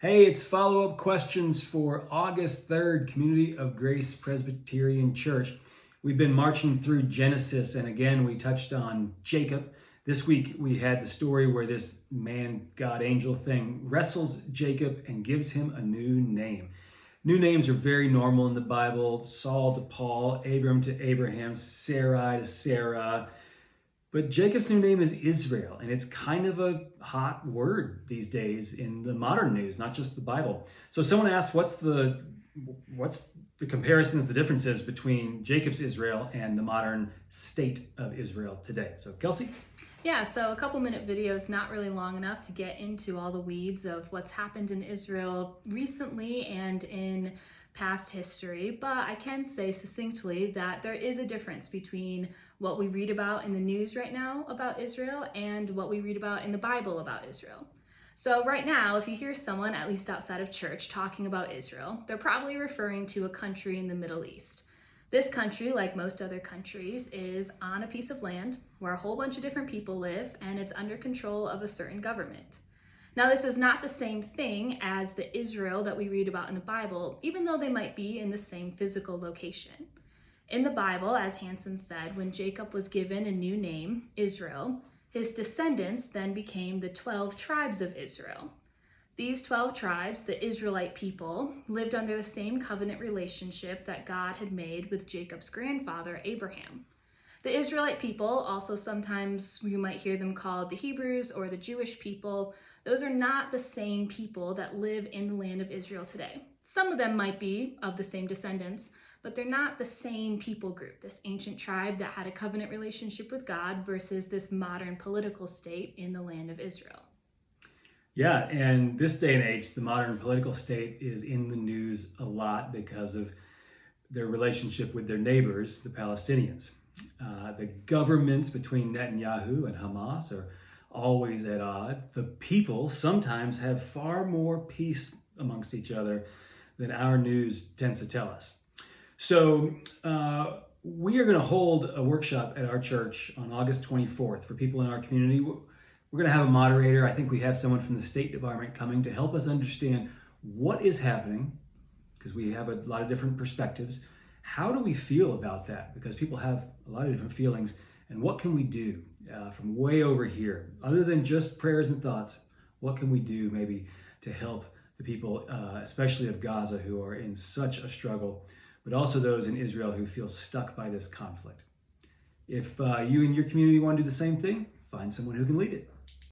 Hey, it's follow-up questions for August 3rd, Community of Grace Presbyterian Church. We've been marching through Genesis, and again, we touched on Jacob. This week, we had the story where this man, God, angel thing wrestles Jacob and gives him a new name. New names are very normal in the Bible. Saul to Paul, Abram to Abraham, Sarai to Sarah. But Jacob's new name is Israel, and it's kind of a hot word these days in the modern news, not just the Bible. So someone asked, what's the comparisons, the differences between Jacob's Israel and the modern state of Israel today? So Kelsey? Yeah, so a couple-minute video is not really long enough to get into all the weeds of what's happened in Israel recently and in past history, but I can say succinctly that there is a difference between what we read about in the news right now about Israel and what we read about in the Bible about Israel. So right now, if you hear someone, at least outside of church, talking about Israel, they're probably referring to a country in the Middle East. This country, like most other countries, is on a piece of land where a whole bunch of different people live, and it's under control of a certain government. Now, this is not the same thing as the Israel that we read about in the Bible, even though they might be in the same physical location. In the Bible, as Hansen said, when Jacob was given a new name, Israel, his descendants then became the 12 tribes of Israel. These 12 tribes, the Israelite people, lived under the same covenant relationship that God had made with Jacob's grandfather, Abraham. The Israelite people, also sometimes you might hear them called the Hebrews or the Jewish people, those are not the same people that live in the land of Israel today. Some of them might be of the same descendants, but they're not the same people group, this ancient tribe that had a covenant relationship with God versus this modern political state in the land of Israel. Yeah, and this day and age, the modern political state is in the news a lot because of their relationship with their neighbors, the Palestinians. The governments between Netanyahu and Hamas are always at odds. The people sometimes have far more peace amongst each other than our news tends to tell us. So we are going to hold a workshop at our church on August 24th for people in our community. We're going to have a moderator. I think we have someone from the State Department coming to help us understand what is happening, because we have a lot of different perspectives. How do we feel about that? Because people have a lot of different feelings. And what can we do from way over here? Other than just prayers and thoughts, what can we do maybe to help the people, especially of Gaza, who are in such a struggle, but also those in Israel who feel stuck by this conflict? If you and your community want to do the same thing, find someone who can lead it.